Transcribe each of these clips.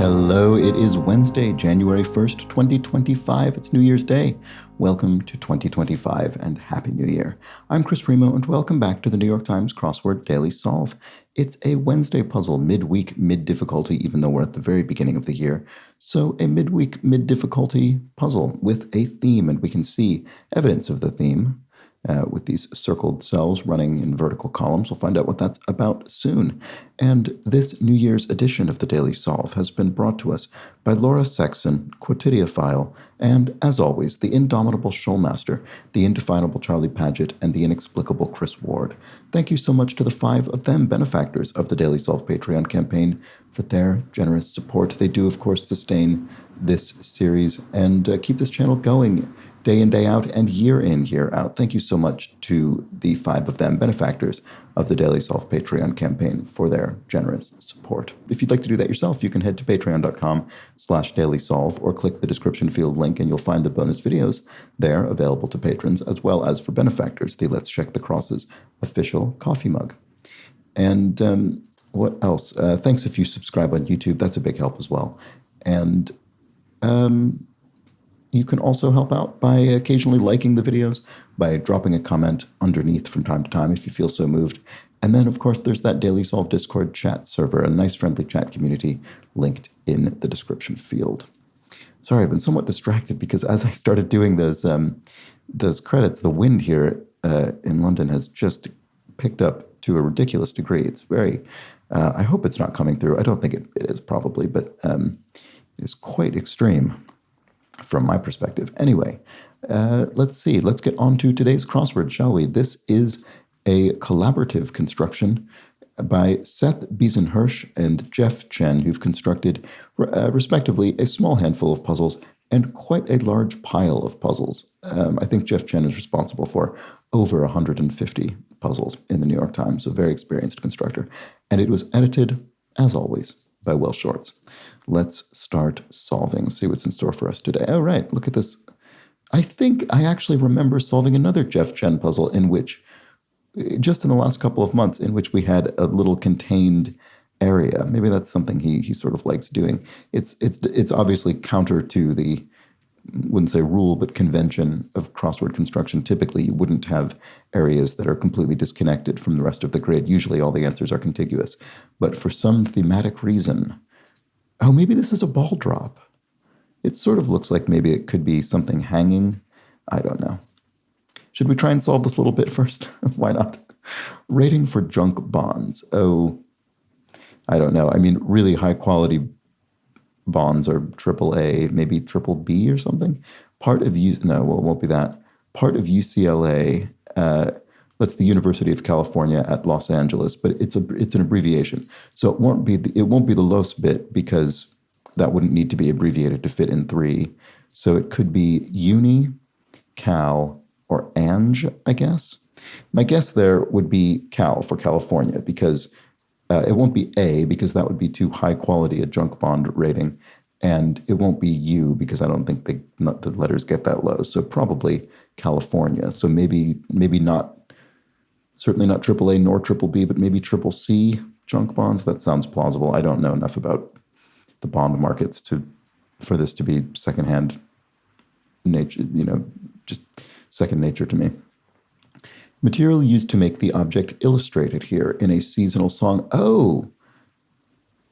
Hello, it is Wednesday, January 1st, 2025. It's New Year's Day. Welcome to 2025 and Happy New Year. I'm Chris Primo and welcome back to the New York Times Crossword Daily Solve. It's a Wednesday puzzle, midweek, mid-difficulty, even though we're at the very beginning of the year. So a midweek, mid-difficulty puzzle with a theme, and we can see evidence of the theme with these circled cells running in vertical columns. We'll find out what that's about soon. And this New Year's edition of the Daily Solve has been brought to us by Laura Sexton, Quotidiophile, and, as always, the indomitable Shoalmaster, the indefinable Charlie Paget, and the inexplicable Chris Ward. Thank you so much to the 5 of them, benefactors of the Daily Solve Patreon campaign, for their generous support. They do, of course, sustain this series and keep this channel going day in, day out, and year in, year out. Thank you so much to the 5 of them, benefactors of the Daily Solve Patreon campaign, for their generous support. If you'd like to do that yourself, you can head to patreon.com/dailysolve or click the description field link and you'll find the bonus videos there available to patrons, as well as for benefactors, the Let's Check the Crosses official coffee mug. And what else? Thanks if you subscribe on YouTube. That's a big help as well. And you can also help out by occasionally liking the videos, by dropping a comment underneath from time to time if you feel so moved. And then, of course, there's that Daily Solve Discord chat server, a nice friendly chat community linked in the description field. Sorry, I've been somewhat distracted because as I started doing those credits, the wind here in London has just picked up to a ridiculous degree. It's very, I hope it's not coming through. I don't think it is probably, but it is quite extreme from my perspective. Anyway, let's see. Let's get on to today's crossword, shall we? This is a collaborative construction by Seth Biesenhirsch and Jeff Chen, who've constructed, respectively, a small handful of puzzles and quite a large pile of puzzles. I think Jeff Chen is responsible for over 150 puzzles in the New York Times, a very experienced constructor. And it was edited, as always, by Will Shorts. Let's start solving, see what's in store for us today. Oh, right, look at this. I think I actually remember solving another Jeff Chen puzzle in which, just in the last couple of months, in which we had a little contained area. Maybe that's something he sort of likes doing. It's obviously counter to the, wouldn't say rule, but convention of crossword construction. Typically, you wouldn't have areas that are completely disconnected from the rest of the grid. Usually all the answers are contiguous. But for some thematic reason, oh, maybe this is a ball drop. It sort of looks like maybe it could be something hanging. I don't know. Should we try and solve this little bit first? Why not? Rating for junk bonds. Oh, I don't know. I mean, really high quality bonds are AAA, maybe triple B or something. Part of it won't be that. Part of UCLA, that's the University of California at Los Angeles, but it's an abbreviation. So it won't be the LOS bit because that wouldn't need to be abbreviated to fit in 3. So it could be Uni, Cal, or Ange, I guess. My guess there would be Cal for California because it won't be A because that would be too high quality a junk bond rating. And it won't be U because I don't think the letters get that low. So probably California. So maybe not, certainly not AAA nor triple B, but maybe triple C junk bonds. That sounds plausible. I don't know enough about the bond markets for this to be secondhand nature, just second nature to me. Material used to make the object illustrated here in a seasonal song. Oh,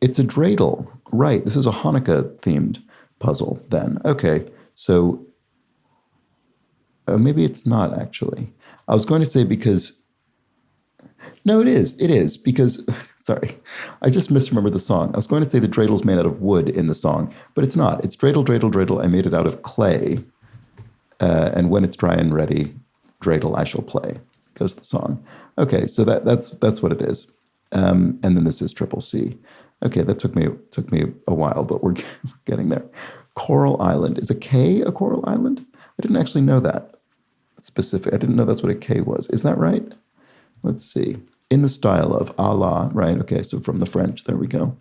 it's a dreidel. Right, this is a Hanukkah-themed puzzle then. Okay, so maybe it's not actually. I was going to say because, no, it is because, sorry, I just misremembered the song. I was going to say the dreidel's made out of wood in the song, but it's not. It's dreidel, dreidel, dreidel. I made it out of clay, and when it's dry and ready, dreidel I shall play. Goes the song. Okay, so that's what it is. And then this is triple C. Okay, that took me a while, but we're getting there. Coral Island. Is a K a coral island? I didn't actually know that specific. I didn't know that's what a K was. Is that right? Let's see. In the style of Allah, right? Okay, so from the French, there we go.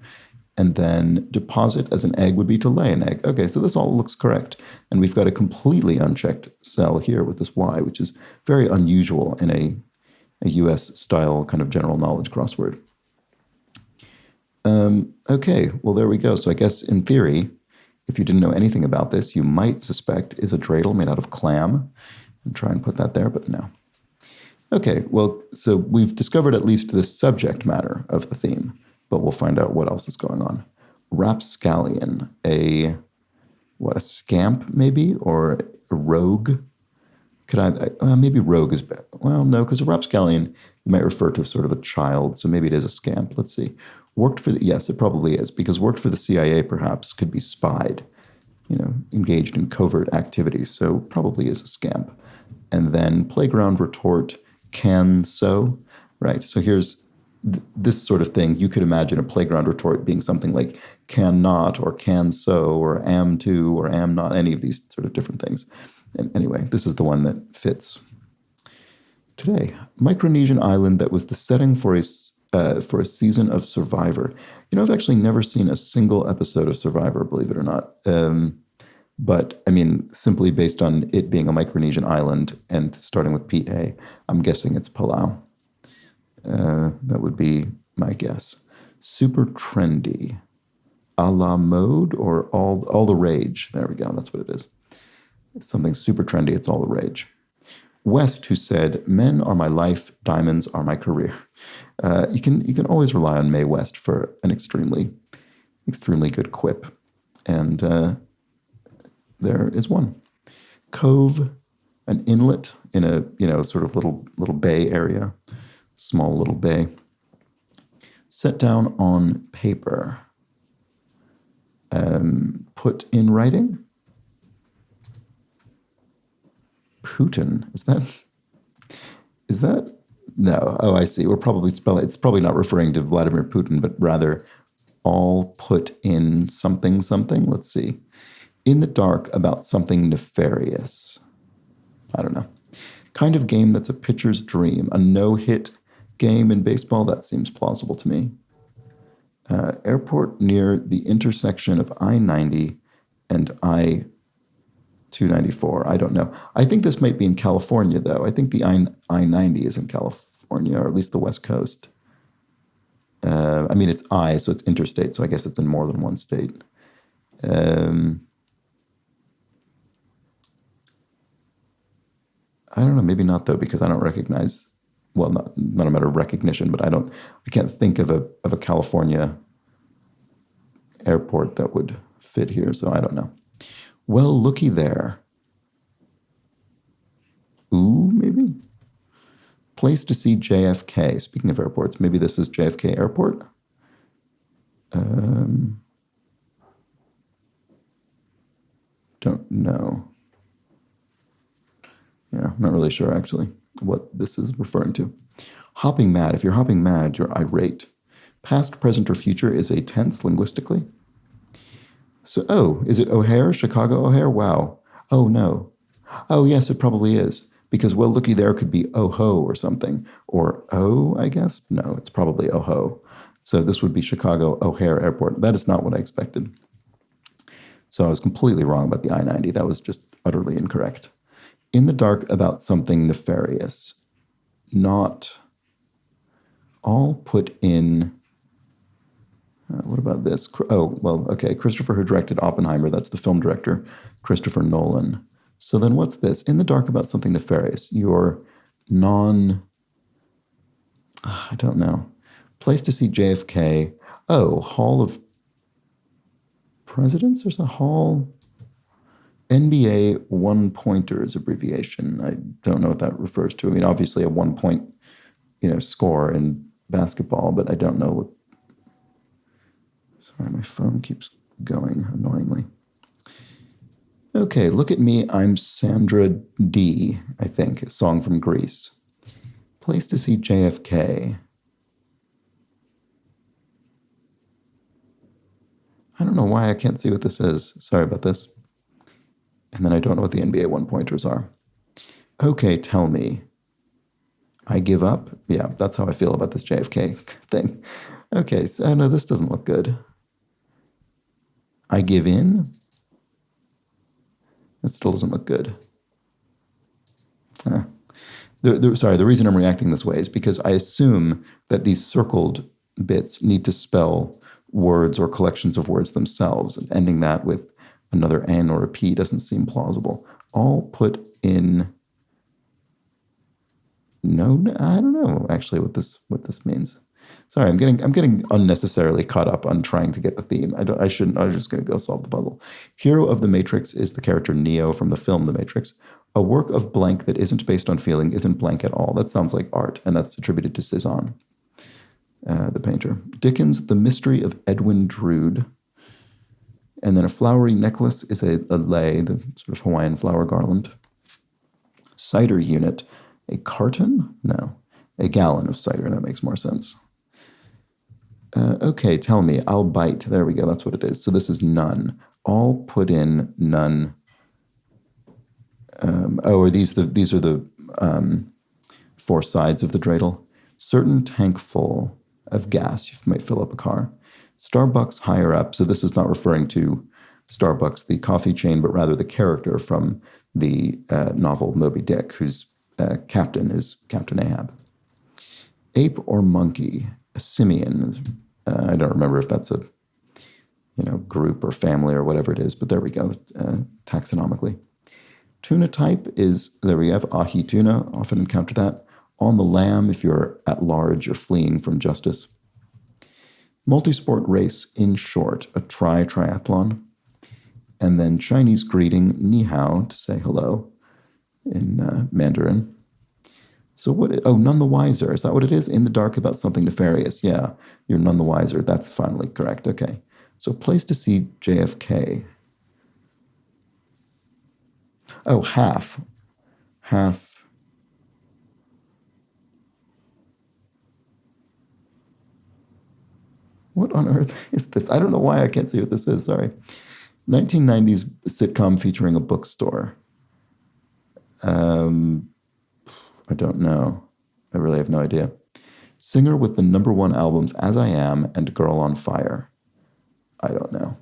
And then deposit as an egg would be to lay an egg. Okay, so this all looks correct. And we've got a completely unchecked cell here with this Y, which is very unusual in a US-style kind of general knowledge crossword. Okay, well, there we go. So I guess in theory, if you didn't know anything about this, you might suspect is a dreidel made out of clam. And try and put that there, but no. Okay, well, so we've discovered at least the subject matter of the theme, but we'll find out what else is going on. Rapscallion, a scamp maybe, or a rogue? Maybe rogue is better. Well, no, because a rapscallion you might refer to sort of a child, so maybe it is a scamp. Let's see. Yes, it probably is, because worked for the CIA perhaps could be spied, engaged in covert activities, so probably is a scamp. And then playground retort, can so, right? So here's this sort of thing. You could imagine a playground retort being something like cannot or can so or am to or am not, any of these sort of different things. And anyway, this is the one that fits today. Micronesian island that was the setting for a season of Survivor. I've actually never seen a single episode of Survivor, believe it or not. But I mean, simply based on it being a Micronesian island and starting with PA, I'm guessing it's Palau. That would be my guess. Super trendy. A la mode or all the rage. There we go. That's what it is. It's something super trendy. It's all the rage. West, who said, "Men are my life, diamonds are my career." You can always rely on Mae West for an extremely, extremely good quip. And there is one. Cove, an inlet in a sort of little bay area, small little bay. Set down on paper. Put in writing. Putin, is that? No. Oh, I see. We're probably it's probably not referring to Vladimir Putin, but rather all put in something. Let's see. In the dark about something nefarious. I don't know. Kind of game that's a pitcher's dream. A no-hit game in baseball, that seems plausible to me. Airport near the intersection of I-90 and I-294. I don't know. I think this might be in California, though. I think the I-90 is in California, or at least the West Coast. I mean, it's so it's interstate, so I guess it's in more than one state. I don't know, maybe not, though, because I don't recognize, well, not a matter of recognition, but I can't think of a California airport that would fit here, so I don't know. Well, looky there. Ooh, maybe. Place to see JFK. Speaking of airports, maybe this is JFK Airport. Don't know. Yeah, I'm not really sure, actually, what this is referring to. Hopping mad. If you're hopping mad, you're irate. Past, present, or future is a tense linguistically. So, is it O'Hare, Chicago O'Hare? Wow. Oh, no. Oh, yes, it probably is. Because, well, looky there could be oh-ho or something. Or oh, I guess? No, it's probably oh-ho. So this would be Chicago O'Hare Airport. That is not what I expected. So I was completely wrong about the I-90. That was just utterly incorrect. In the dark about something nefarious. Not all put in. What about this? Oh, well, okay. Christopher, who directed Oppenheimer, that's the film director, Christopher Nolan. So then what's this? In the dark about something nefarious. Your I don't know. Place to see JFK. Oh, Hall of Presidents? There's a hall. NBA one-pointers abbreviation. I don't know what that refers to. I mean, obviously a 1 point, score in basketball, but I don't know what. Sorry, my phone keeps going annoyingly. Okay, look at me. I'm Sandra D, I think, a song from Greece. Place to see JFK. I don't know why I can't see what this is. Sorry about this. And then I don't know what the NBA one-pointers are. Okay, tell me. I give up? Yeah, that's how I feel about this JFK thing. Okay, so no, this doesn't look good. I give in? That still doesn't look good. The reason I'm reacting this way is because I assume that these circled bits need to spell words or collections of words themselves. And ending that with another N or a P doesn't seem plausible. All put in. No, I don't know actually what this means. Sorry, I'm getting unnecessarily caught up on trying to get the theme. I shouldn't. I was just going to go solve the puzzle. Hero of the Matrix is the character Neo from the film The Matrix. A work of blank that isn't based on feeling isn't blank at all. That sounds like art, and that's attributed to Cezanne, the painter. Dickens' The Mystery of Edwin Drood. And then a flowery necklace is a lei, the sort of Hawaiian flower garland. Cider unit. A carton? No. A gallon of cider. That makes more sense. Okay, tell me. I'll bite. There we go. That's what it is. So this is none. All put in none. Are these are the four sides of the dreidel? Certain tank full of gas. You might fill up a car. Starbucks higher up. So this is not referring to Starbucks, the coffee chain, but rather the character from the novel Moby Dick, whose captain is Captain Ahab. Ape or monkey, a simian. I don't remember if that's a group or family or whatever it is, but there we go, taxonomically. Tuna type is, there we have, ahi tuna, often encounter that. On the lam, if you're at large or fleeing from justice. Multisport race, in short, a triathlon. And then Chinese greeting, ni hao, to say hello in Mandarin. So none the wiser. Is that what it is? In the dark about something nefarious. Yeah, you're none the wiser. That's finally correct. Okay. So place to see JFK. Oh, half. Half. What on earth is this? I don't know why I can't see what this is. Sorry. 1990s sitcom featuring a bookstore. I don't know. I really have no idea. Singer with the #1 albums As I Am and Girl on Fire. I don't know.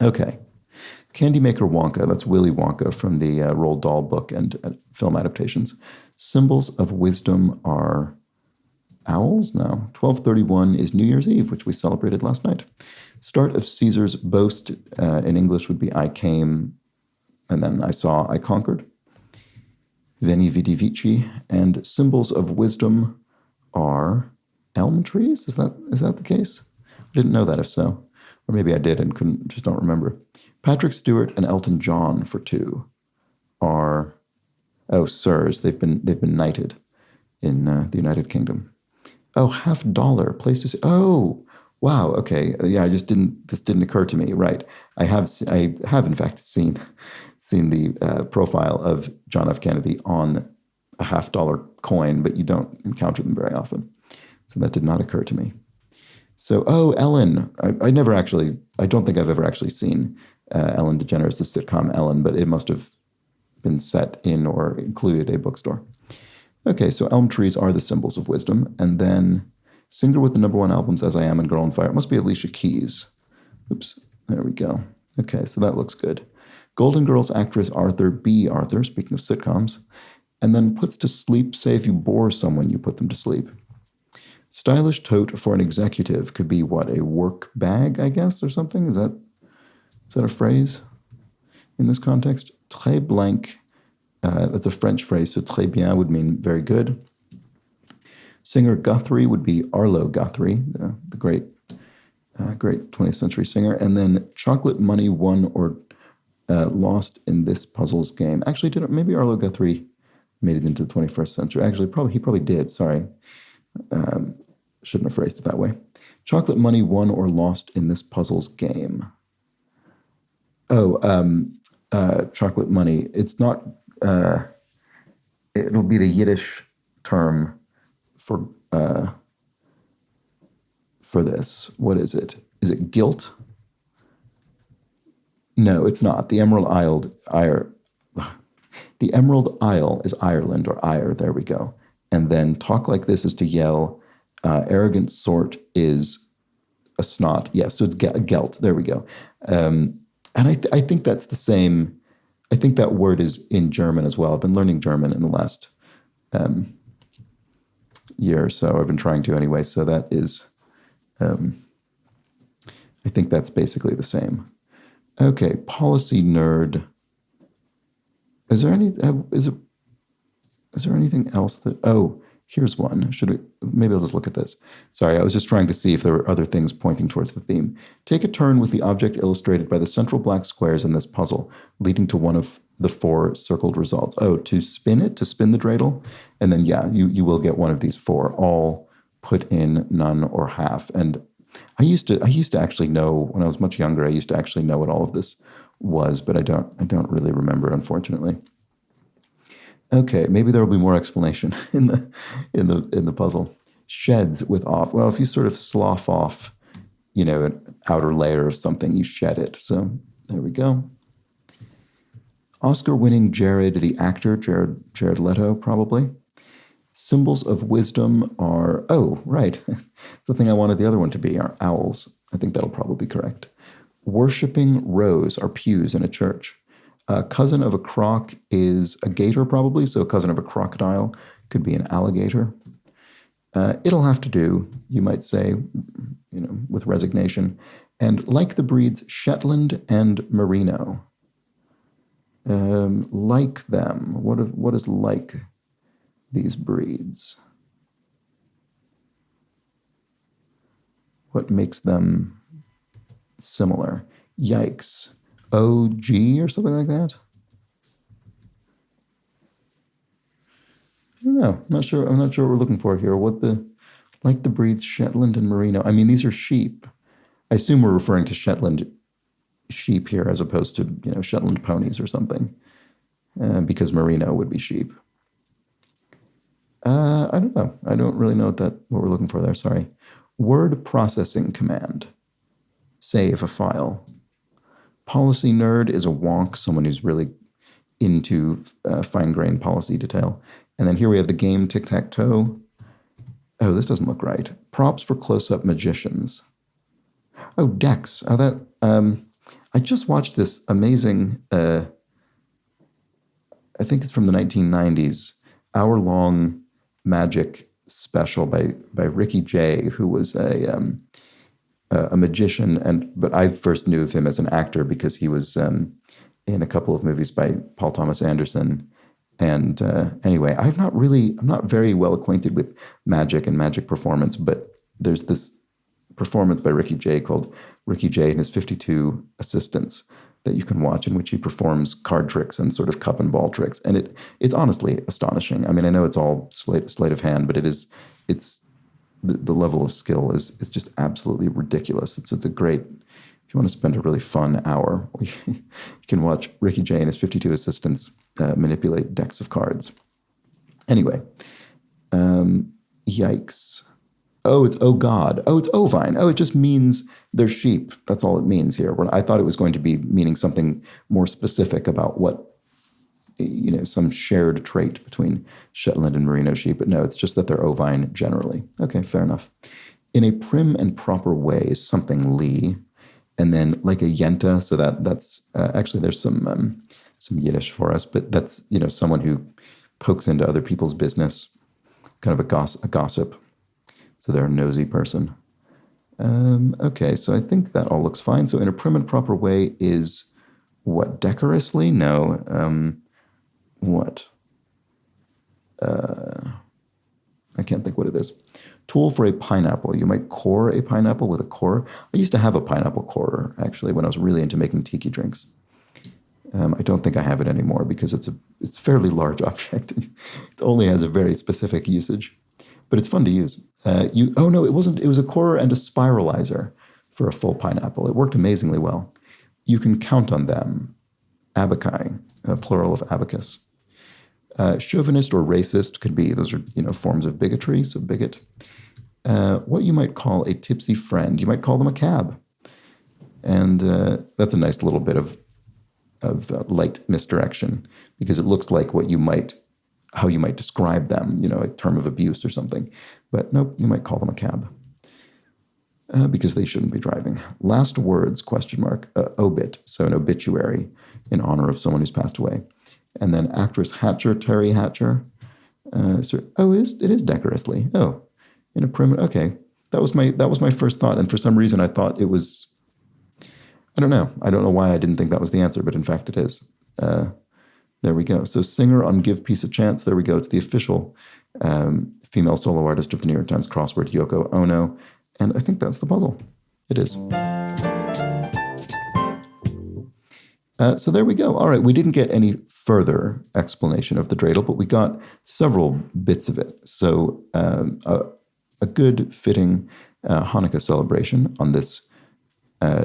Okay. Candy Maker Wonka. That's Willy Wonka from the Roald Dahl book and film adaptations. Symbols of wisdom are owls? No. 12/31 is New Year's Eve, which we celebrated last night. Start of Caesar's boast in English would be I came, and then I saw, I conquered. Veni Vidi Vici, and symbols of wisdom are elm trees. Is that the case? I didn't know that. If so, or maybe I did and just don't remember. Patrick Stewart and Elton John for 2 are sirs. They've been knighted in the United Kingdom. Oh, $50 place to see. Oh, wow. Okay, yeah. This didn't occur to me. Right. I have in fact seen the profile of John F. Kennedy on a $50 coin, but you don't encounter them very often. So that did not occur to me. So, Ellen. I don't think I've ever actually seen Ellen DeGeneres' sitcom Ellen, but it must have been set in or included a bookstore. Okay, so elm trees are the symbols of wisdom. And then singer with the #1 albums As I Am and Girl on Fire. It must be Alicia Keys. Oops, there we go. Okay, so that looks good. Golden Girls actress Arthur B. Arthur, speaking of sitcoms, and then puts to sleep, say if you bore someone, you put them to sleep. Stylish tote for an executive could be what, a work bag, I guess, or something? Is that a phrase in this context? Très blanc, that's a French phrase, so très bien would mean very good. Singer Guthrie would be Arlo Guthrie, the great 20th century singer. And then chocolate money won or lost in this puzzles game. Actually, maybe Arlo Guthrie made it into the 21st century. Actually, he probably did. Sorry. Shouldn't have phrased it that way. Chocolate money won or lost in this puzzles game. Chocolate money. It's not, it'll be the Yiddish term for this. What is it? Is it guilt? No, it's not. The Emerald Isle is Ireland or Ire. There we go. And then talk like this is to yell. Arrogant sort is a snot. Yes, so it's gelt. There we go. And I think that's the same. I think that word is in German as well. I've been learning German in the last year or so. I've been trying to anyway. So that is I think that's basically the same. Okay, policy nerd. Is there any? Is there anything else that? Oh, here's one. Maybe I'll just look at this. Sorry, I was just trying to see if there were other things pointing towards the theme. Take a turn with the object illustrated by the central black squares in this puzzle, leading to one of the 4 circled results. Oh, to spin the dreidel, and then yeah, you will get one of these 4, all put in none or half. And I used to actually know when I was much younger. I used to actually know what all of this was, but I don't really remember, unfortunately. Okay, maybe there will be more explanation in the puzzle. Sheds with off. Well, if you sort of slough off, an outer layer of something, you shed it. So there we go. Oscar-winning Jared, the actor, Jared Leto, probably. Symbols of wisdom are, oh, right. It's the thing I wanted the other one to be, are owls. I think that'll probably be correct. Worshipping rows are pews in a church. A cousin of a croc is a gator, probably. So a cousin of a crocodile could be an alligator. It'll have to do, you might say, with resignation. And like the breeds Shetland and Merino. Like them. What is like these breeds? What makes them similar? Yikes. OG or something like that? I don't know. I'm not sure what we're looking for here. Like the breeds Shetland and Merino. I mean, these are sheep. I assume we're referring to Shetland sheep here as opposed to, Shetland ponies or something. Because Merino would be sheep. I don't know. I don't really know what we're looking for there. Sorry. Word processing command. Save a file. Policy nerd is a wonk, someone who's really into fine-grained policy detail. And then here we have the game tic-tac-toe. Oh, this doesn't look right. Props for close-up magicians. Oh, decks. I just watched this amazing, I think it's from the 1990s, hour-long magic special by Ricky Jay, who was a magician, but I first knew of him as an actor because he was in a couple of movies by Paul Thomas Anderson. And anyway, I'm not very well acquainted with magic and magic performance, but there's this performance by Ricky Jay called Ricky Jay and his 52 Assistants that you can watch, in which he performs card tricks and sort of cup and ball tricks. And it's honestly astonishing. I mean, I know it's all sleight of hand, but it's the level of skill is just absolutely ridiculous. It's a great, if you want to spend a really fun hour, you can watch Ricky Jay and his 52 Assistants manipulate decks of cards. Anyway, yikes. Oh, it's oh God. Oh, it's ovine. Oh, it just means they're sheep. That's all it means here. I thought it was going to be meaning something more specific about what, some shared trait between Shetland and Merino sheep. But no, it's just that they're ovine generally. Okay, fair enough. In a prim and proper way, something Lee, and then like a yenta. So that's actually there's some Yiddish for us, but that's someone who pokes into other people's business, kind of a gossip. So they're a nosy person. Okay, so I think that all looks fine. So in a prim and proper way is what? Decorously? No. What? I can't think what it is. Tool for a pineapple. You might core a pineapple with a core. I used to have a pineapple corer, actually, when I was really into making tiki drinks. I don't think I have it anymore because it's a fairly large object. It only has a very specific usage. But it's fun to use. It wasn't. It was a corer and a spiralizer for a full pineapple. It worked amazingly well. You can count on them. Abaci, plural of abacus. Chauvinist or racist could be, those are, forms of bigotry, so bigot. What you might call a tipsy friend, you might call them a cab. And that's a nice little bit of light misdirection, because it looks like how you might describe them, a term of abuse or something. But nope, you might call them a cab. Because they shouldn't be driving. Last words, ? Obit, so an obituary in honor of someone who's passed away. And then actress Hatcher, Terry Hatcher. It is decorously. Oh, in a prim. Okay, that was my first thought, and for some reason I thought it was I don't know. I don't know why I didn't think that was the answer, but in fact it is. There we go. So singer on Give Peace a Chance. There we go. It's the official female solo artist of the New York Times crossword, Yoko Ono. And I think that's the puzzle. It is. So there we go. All right. We didn't get any further explanation of the dreidel, but we got several bits of it. So a good fitting Hanukkah celebration on this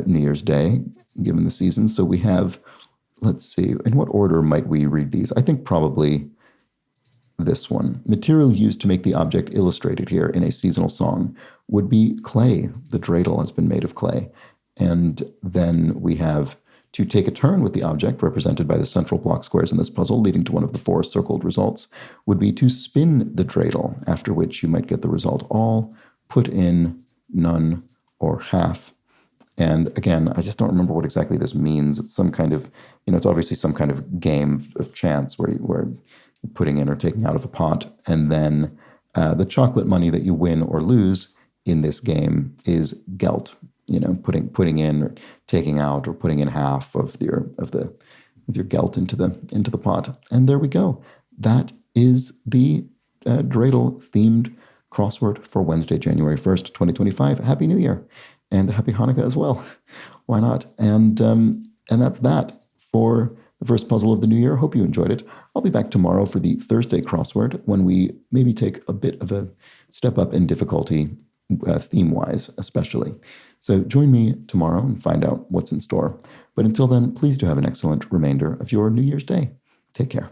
New Year's Day, given the season. So we have, let's see, in what order might we read these? I think probably this one. Material used to make the object illustrated here in a seasonal song would be clay. The dreidel has been made of clay. And then we have to take a turn with the object, represented by the central block squares in this puzzle, leading to one of the four circled results, would be to spin the dreidel, after which you might get the result all, put in, none, or half. And again, I just don't remember what exactly this means. It's some kind of, it's obviously some kind of game of chance where you're putting in or taking out of a pot. And then the chocolate money that you win or lose in this game is gelt. Putting in or taking out or putting in half of your gelt into the pot. And there we go. That is the dreidel themed crossword for Wednesday, January 1st, 2025. Happy New Year and happy Hanukkah as well. Why not? And that's that for the first puzzle of the new year. Hope you enjoyed it. I'll be back tomorrow for the Thursday crossword when we maybe take a bit of a step up in difficulty, theme-wise especially. So join me tomorrow and find out what's in store. But until then, please do have an excellent remainder of your New Year's Day. Take care.